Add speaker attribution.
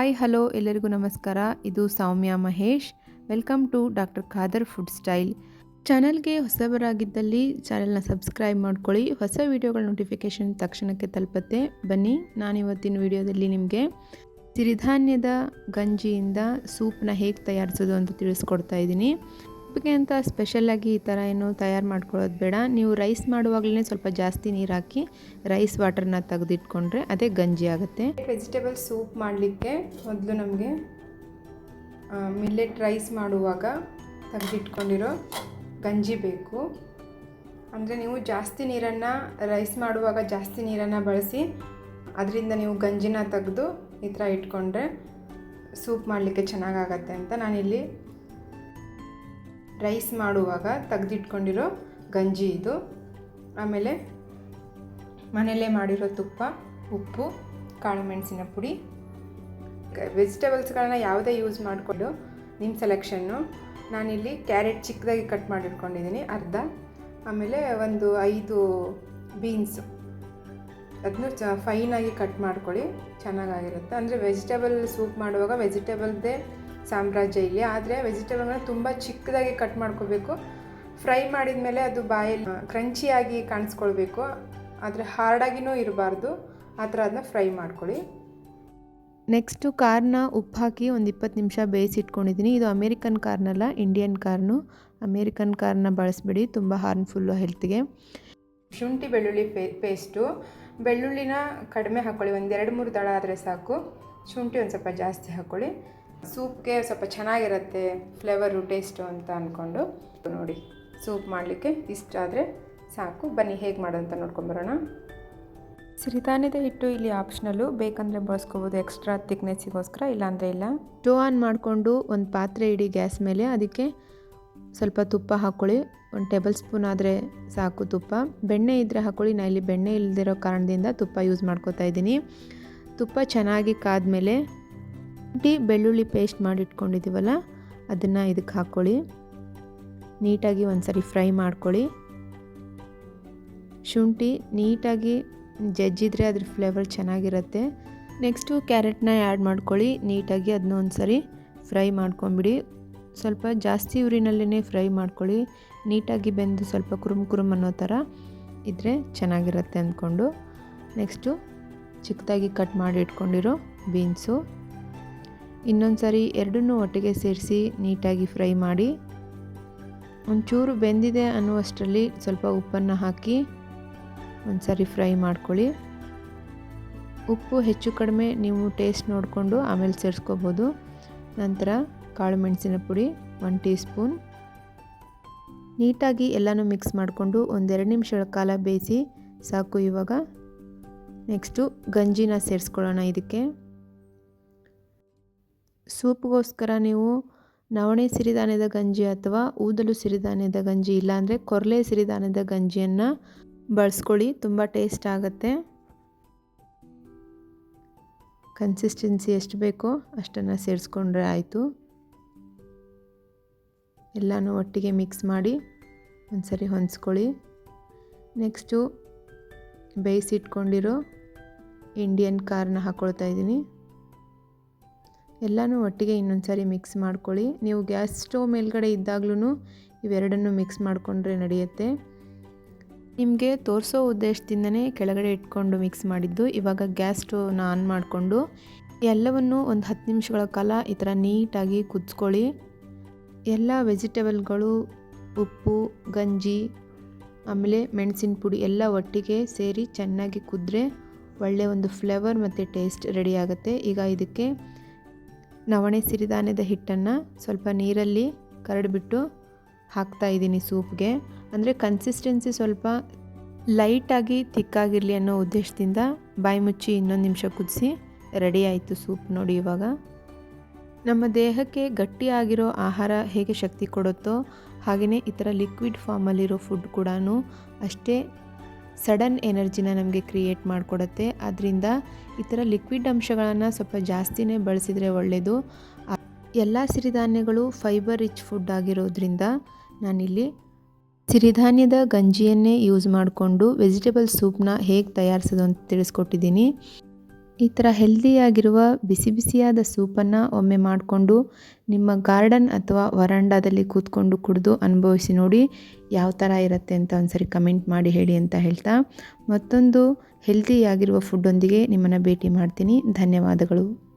Speaker 1: Hi hello ಎಲ್ಲರಿಗೂ ನಮಸ್ಕಾರ. ಇದು Soumya Mahesh. Welcome to doctor Khadar food style. ಚಾನಲ್ಗೆ ಹೊಸಬರಾಗಿದ್ದಲ್ಲಿ ಚಾನಲ್ನ ಸಬ್ಸ್ಕ್ರೈಬ್ ಮಾಡ್ಕೊಳ್ಳಿ. ಹೊಸ ವಿಡಿಯೋಗಳ ನೋಟಿಫಿಕೇಷನ್ ತಕ್ಷಣಕ್ಕೆ ತಲುಪತ್ತೆ. ಬನ್ನಿ, ನಾನಿವತ್ತಿನ ವಿಡಿಯೋದಲ್ಲಿ ನಿಮಗೆ ಸಿರಿಧಾನ್ಯದ ಗಂಜಿಯಿಂದ ಸೂಪ್ನ ಹೇಗೆ ತಯಾರಿಸೋದು ಅಂತ ತಿಳಿಸ್ಕೊಡ್ತಾ ಇದ್ದೀನಿ. ಸೂಪ್ಗೆ ಅಂತ ಸ್ಪೆಷಲಾಗಿ ಈ ಥರ ಏನು ತಯಾರು ಮಾಡ್ಕೊಳ್ಳೋದು ಬೇಡ. ನೀವು ರೈಸ್ ಮಾಡುವಾಗಲೇ ಸ್ವಲ್ಪ ಜಾಸ್ತಿ ನೀರು ಹಾಕಿ ರೈಸ್ ವಾಟರ್ನ ತೆಗೆದಿಟ್ಕೊಂಡ್ರೆ ಅದೇ ಗಂಜಿ ಆಗುತ್ತೆ. ವೆಜಿಟೇಬಲ್ ಸೂಪ್ ಮಾಡಲಿಕ್ಕೆ ಮೊದಲು ನಮಗೆ ಮಿಲ್ಲೆಟ್ ರೈಸ್ ಮಾಡುವಾಗ ತೆಗೆದಿಟ್ಕೊಂಡಿರೋ ಗಂಜಿ ಬೇಕು. ಅಂದರೆ ನೀವು ಜಾಸ್ತಿ ನೀರನ್ನು ರೈಸ್ ಮಾಡುವಾಗ ಜಾಸ್ತಿ ನೀರನ್ನು ಬಳಸಿ ಅದರಿಂದ ನೀವು ಗಂಜಿನ ತೆಗೆದು ಈ ಥರ ಇಟ್ಕೊಂಡ್ರೆ ಸೂಪ್ ಮಾಡಲಿಕ್ಕೆ ಚೆನ್ನಾಗಾಗತ್ತೆ ಅಂತ ನಾನಿಲ್ಲಿ ರೈಸ್ ಮಾಡುವಾಗ ತೆಗೆದಿಟ್ಕೊಂಡಿರೋ ಗಂಜಿ ಇದು. ಆಮೇಲೆ ಮನೆಯಲ್ಲೇ ಮಾಡಿರೋ ತುಪ್ಪ, ಉಪ್ಪು, ಕಾಳು ಮೆಣಸಿನ ಪುಡಿ. ವೆಜಿಟೇಬಲ್ಸ್ಗಳನ್ನ ಯಾವುದೇ ಯೂಸ್ ಮಾಡಿಕೊಂಡು ನಿಮ್ಮ ಸೆಲೆಕ್ಷನ್ನು. ನಾನಿಲ್ಲಿ ಕ್ಯಾರೆಟ್ ಚಿಕ್ಕದಾಗಿ ಕಟ್ ಮಾಡಿಟ್ಕೊಂಡಿದ್ದೀನಿ ಅರ್ಧ. ಆಮೇಲೆ ಒಂದು 5 ಬೀನ್ಸು, ಅದನ್ನು ಫೈನಾಗಿ ಕಟ್ ಮಾಡ್ಕೊಳ್ಳಿ, ಚೆನ್ನಾಗಿರುತ್ತೆ. ಅಂದರೆ ವೆಜಿಟೇಬಲ್ ಸೂಪ್ ಮಾಡುವಾಗ ವೆಜಿಟೇಬಲ್ದೇ ಸಾಮ್ರಾಜ್ಯ ಇಲ್ಲಿ. ಆದರೆ ವೆಜಿಟೇಬಲ್ನ ತುಂಬ ಚಿಕ್ಕದಾಗಿ ಕಟ್ ಮಾಡ್ಕೋಬೇಕು. ಫ್ರೈ ಮಾಡಿದ ಮೇಲೆ ಅದು ಬಾಯಲ್ಲಿ ಕ್ರಂಚಿಯಾಗಿ ಕಾಣಿಸ್ಕೊಳ್ಬೇಕು, ಆದರೆ ಹಾರ್ಡಾಗಿಯೂ ಇರಬಾರ್ದು. ಆ ಥರ ಅದನ್ನ ಫ್ರೈ ಮಾಡ್ಕೊಳ್ಳಿ. ನೆಕ್ಸ್ಟು ಕಾರ್ನ ಉಪ್ಪು ಹಾಕಿ ಒಂದು 20 ನಿಮಿಷ ಬೇಯಿಸಿಟ್ಕೊಂಡಿದ್ದೀನಿ. ಇದು ಅಮೇರಿಕನ್ ಕಾರ್ನಲ್ಲ, ಇಂಡಿಯನ್ ಕಾರ್ನು. ಅಮೇರಿಕನ್ ಕಾರ್ನ ಬಳಸಬೇಡಿ, ತುಂಬ ಹಾರ್ಮ್ಫುಲ್ಲು ಹೆಲ್ತ್ಗೆ. ಶುಂಠಿ ಬೆಳ್ಳುಳ್ಳಿ ಪೇಸ್ಟು. ಬೆಳ್ಳುಳ್ಳಿನ ಕಡಿಮೆ ಹಾಕ್ಕೊಳ್ಳಿ, ಒಂದು 2-3 ದಳ ಆದರೆ ಸಾಕು. ಶುಂಠಿ ಒಂದು ಸ್ವಲ್ಪ ಜಾಸ್ತಿ ಹಾಕ್ಕೊಳ್ಳಿ. ಸೂಪ್ಗೆ ಸ್ವಲ್ಪ ಚೆನ್ನಾಗಿರುತ್ತೆ ಫ್ಲೇವರು, ಟೇಸ್ಟು ಅಂತ ಅಂದ್ಕೊಂಡು. ನೋಡಿ, ಸೂಪ್ ಮಾಡಲಿಕ್ಕೆ ಇಷ್ಟಾದರೆ ಸಾಕು. ಬನ್ನಿ ಹೇಗೆ ಮಾಡೋಂತ ನೋಡ್ಕೊಂಬರೋಣ. ಸಿರಿಧಾನ್ಯದ ಹಿಟ್ಟು ಇಲ್ಲಿ ಆಪ್ಷನಲ್ಲು, ಬೇಕಂದರೆ ಬಳಸ್ಕೋಬೋದು ಎಕ್ಸ್ಟ್ರಾ ತಿಕ್ನೆಸ್ಸಿಗೋಸ್ಕರ, ಇಲ್ಲಾಂದರೆ ಇಲ್ಲ. ಸ್ಟವ್ ಆನ್ ಮಾಡಿಕೊಂಡು ಒಂದು ಪಾತ್ರೆ ಇಡಿ ಗ್ಯಾಸ್ ಮೇಲೆ. ಅದಕ್ಕೆ ಸ್ವಲ್ಪ ತುಪ್ಪ ಹಾಕ್ಕೊಳ್ಳಿ, 1 ಟೇಬಲ್ ಸ್ಪೂನ್ ಆದರೆ ಸಾಕು ತುಪ್ಪ. ಬೆಣ್ಣೆ ಇದ್ದರೆ ಹಾಕ್ಕೊಳ್ಳಿ, ನಾನು ಇಲ್ಲಿ ಬೆಣ್ಣೆ ಇಲ್ಲದಿರೋ ಕಾರಣದಿಂದ ತುಪ್ಪ ಯೂಸ್ ಮಾಡ್ಕೋತಾ ಇದ್ದೀನಿ. ತುಪ್ಪ ಚೆನ್ನಾಗಿ ಕಾದ್ಮೇಲೆ ಶುಂಠಿ ಬೆಳ್ಳುಳ್ಳಿ ಪೇಸ್ಟ್ ಮಾಡಿಟ್ಕೊಂಡಿದ್ದೀವಲ್ಲ ಅದನ್ನು ಇದಕ್ಕೆ ಹಾಕ್ಕೊಳ್ಳಿ. ನೀಟಾಗಿ ಒಂದು ಸರಿ ಫ್ರೈ ಮಾಡ್ಕೊಳ್ಳಿ. ಶುಂಠಿ ನೀಟಾಗಿ ಜಜ್ಜಿದ್ರೆ ಅದ್ರ ಫ್ಲೇವರ್ ಚೆನ್ನಾಗಿರುತ್ತೆ. ನೆಕ್ಸ್ಟು ಕ್ಯಾರೆಟ್ನ ಆ್ಯಡ್ ಮಾಡ್ಕೊಳ್ಳಿ. ನೀಟಾಗಿ ಅದನ್ನ ಒಂದು ಸರಿ ಫ್ರೈ ಮಾಡ್ಕೊಂಬಿಡಿ. ಸ್ವಲ್ಪ ಜಾಸ್ತಿ ಉರಿನಲ್ಲೇ ಫ್ರೈ ಮಾಡ್ಕೊಳ್ಳಿ. ನೀಟಾಗಿ ಬೆಂದು ಸ್ವಲ್ಪ ಕುರುಮ್ ಅನ್ನೋ ಥರ ಇದ್ದರೆ ಚೆನ್ನಾಗಿರುತ್ತೆ ಅಂದ್ಕೊಂಡು. ನೆಕ್ಸ್ಟು ಚಿಕ್ಕದಾಗಿ ಕಟ್ ಮಾಡಿ ಇಟ್ಕೊಂಡಿರೋ ಬೀನ್ಸು. ಇನ್ನೊಂದು ಸರಿ ಎರಡನ್ನೂ ಒಟ್ಟಿಗೆ ಸೇರಿಸಿ ನೀಟಾಗಿ ಫ್ರೈ ಮಾಡಿ. ಒಂಚೂರು ಬೆಂದಿದೆ ಅನ್ನುವಷ್ಟರಲ್ಲಿ ಸ್ವಲ್ಪ ಉಪ್ಪನ್ನು ಹಾಕಿ ಒಂದು ಸರಿ ಫ್ರೈ ಮಾಡ್ಕೊಳ್ಳಿ. ಉಪ್ಪು ಹೆಚ್ಚು ಕಡಿಮೆ ನೀವು ಟೇಸ್ಟ್ ನೋಡಿಕೊಂಡು ಆಮೇಲೆ ಸೇರಿಸ್ಕೋಬೋದು. ನಂತರ ಕಾಳು ಮೆಣಸಿನ ಪುಡಿ 1 ಟೀ ಸ್ಪೂನ್. ನೀಟಾಗಿ ಎಲ್ಲನೂ ಮಿಕ್ಸ್ ಮಾಡಿಕೊಂಡು ಒಂದು 2 ನಿಮಿಷಗಳ ಕಾಲ ಬೇಯಿಸಿ ಸಾಕು. ಇವಾಗ ನೆಕ್ಸ್ಟು ಗಂಜಿನ ಸೇರಿಸ್ಕೊಳ್ಳೋಣ. ಇದಕ್ಕೆ ಸೂಪ್ಗೋಸ್ಕರ ನೀವು ನವಣೆ ಸಿರಿಧಾನ್ಯದ ಗಂಜಿ ಅಥವಾ ಊದಲು ಸಿರಿಧಾನ್ಯದ ಗಂಜಿ, ಇಲ್ಲಾಂದರೆ ಕೊರಲೆ ಸಿರಿಧಾನ್ಯದ ಗಂಜಿಯನ್ನು ಬಳಸ್ಕೊಳ್ಳಿ, ತುಂಬ ಟೇಸ್ಟ್ ಆಗುತ್ತೆ. ಕನ್ಸಿಸ್ಟೆನ್ಸಿ ಎಷ್ಟು ಬೇಕೋ ಅಷ್ಟನ್ನು ಸೇರಿಸ್ಕೊಂಡ್ರೆ ಆಯಿತು. ಎಲ್ಲನೂ ಒಟ್ಟಿಗೆ ಮಿಕ್ಸ್ ಮಾಡಿ ಒಂದು ಸರಿ ಹೊಂದಿಸ್ಕೊಳ್ಳಿ. ನೆಕ್ಸ್ಟು ಬೇಯಿಸಿಟ್ಕೊಂಡಿರೋ ಇಂಡಿಯನ್ ಕಾರ್ನ ಹಾಕ್ಕೊಳ್ತಾ ಇದ್ದೀನಿ. ಎಲ್ಲನೂ ಒಟ್ಟಿಗೆ ಇನ್ನೊಂದು ಸಾರಿ ಮಿಕ್ಸ್ ಮಾಡ್ಕೊಳ್ಳಿ. ನೀವು ಗ್ಯಾಸ್ ಸ್ಟವ್ ಮೇಲ್ಗಡೆ ಇದ್ದಾಗ್ಲೂ ಇವೆರಡನ್ನು ಮಿಕ್ಸ್ ಮಾಡಿಕೊಂಡ್ರೆ ನಡೆಯುತ್ತೆ. ನಿಮಗೆ ತೋರಿಸೋ ಉದ್ದೇಶದಿಂದನೇ ಕೆಳಗಡೆ ಇಟ್ಕೊಂಡು ಮಿಕ್ಸ್ ಮಾಡಿದ್ದು. ಇವಾಗ ಗ್ಯಾಸ್ ಸ್ಟವ್ನ ಆನ್ ಮಾಡಿಕೊಂಡು ಎಲ್ಲವನ್ನು ಒಂದು 10 ನಿಮಿಷಗಳ ಕಾಲ ಈ ಥರ ನೀಟಾಗಿ ಕುದಿಸ್ಕೊಳ್ಳಿ. ಎಲ್ಲ ವೆಜಿಟೇಬಲ್ಗಳು, ಉಪ್ಪು, ಗಂಜಿ, ಆಮೇಲೆ ಮೆಣಸಿನ ಪುಡಿ ಎಲ್ಲ ಒಟ್ಟಿಗೆ ಸೇರಿ ಚೆನ್ನಾಗಿ ಕುದ್ರೆ ಒಳ್ಳೆಯ ಒಂದು ಫ್ಲೇವರ್ ಮತ್ತು ಟೇಸ್ಟ್ ರೆಡಿ ಆಗುತ್ತೆ. ಈಗ ಇದಕ್ಕೆ ನವಣೆ ಸಿರಿಧಾನ್ಯದ ಹಿಟ್ಟನ್ನು ಸ್ವಲ್ಪ ನೀರಲ್ಲಿ ಕರಡಿಬಿಟ್ಟು ಹಾಕ್ತಾಯಿದ್ದೀನಿ ಸೂಪ್ಗೆ. ಅಂದರೆ ಕನ್ಸಿಸ್ಟೆನ್ಸಿ ಸ್ವಲ್ಪ ಲೈಟಾಗಿ ತಿಕ್ಕಾಗಿರಲಿ ಅನ್ನೋ ಉದ್ದೇಶದಿಂದ ಬಾಯಿ ಮುಚ್ಚಿ 1 ನಿಮಿಷ ಕುದಿಸಿ ರೆಡಿ ಆಯಿತು ಸೂಪ್. ನೋಡಿ, ಇವಾಗ ನಮ್ಮ ದೇಹಕ್ಕೆ ಗಟ್ಟಿಯಾಗಿರೋ ಆಹಾರ ಹೇಗೆ ಶಕ್ತಿ ಕೊಡುತ್ತೋ ಹಾಗೆಯೇ ಈ ಥರ ಲಿಕ್ವಿಡ್ ಫಾರ್ಮಲ್ಲಿರೋ ಫುಡ್ ಕೂಡ ಅಷ್ಟೇ ಸಡನ್ ಎನರ್ಜಿನ ನಮಗೆ ಕ್ರಿಯೇಟ್ ಮಾಡಿಕೊಡುತ್ತೆ. ಆದ್ದರಿಂದ ಈ ಥರ ಲಿಕ್ವಿಡ್ ಅಂಶಗಳನ್ನು ಸ್ವಲ್ಪ ಜಾಸ್ತಿನೇ ಬಳಸಿದರೆ ಒಳ್ಳೆಯದು. ಎಲ್ಲ ಸಿರಿಧಾನ್ಯಗಳು ಫೈಬರ್ ರಿಚ್ ಫುಡ್ ಆಗಿರೋದ್ರಿಂದ ನಾನಿಲ್ಲಿ ಸಿರಿಧಾನ್ಯದ ಗಂಜಿಯನ್ನೇ ಯೂಸ್ ಮಾಡಿಕೊಂಡು ವೆಜಿಟೇಬಲ್ ಸೂಪ್ನ ಹೇಗೆ ತಯಾರಿಸೋದು ಅಂತ ತಿಳಿಸ್ಕೊಟ್ಟಿದ್ದೀನಿ.
Speaker 2: ಈ ಥರ ಹೆಲ್ದಿಯಾಗಿರುವ ಬಿಸಿ ಬಿಸಿಯಾದ ಸೂಪನ್ನು ಒಮ್ಮೆ ಮಾಡಿಕೊಂಡು ನಿಮ್ಮ ಗಾರ್ಡನ್ ಅಥವಾ ವರಾಂಡಾದಲ್ಲಿ ಕೂತ್ಕೊಂಡು ಕುಡಿದು ಅನುಭವಿಸಿ ನೋಡಿ ಯಾವ ಥರ ಇರುತ್ತೆ ಅಂತ ಒಂದ್ಸರಿ ಕಮೆಂಟ್ ಮಾಡಿ ಹೇಳಿ ಅಂತ ಹೇಳ್ತಾ ಮತ್ತೊಂದು ಹೆಲ್ದಿಯಾಗಿರುವ ಫುಡ್ಡೊಂದಿಗೆ ನಿಮ್ಮನ್ನು ಭೇಟಿ ಮಾಡ್ತೀನಿ. ಧನ್ಯವಾದಗಳು.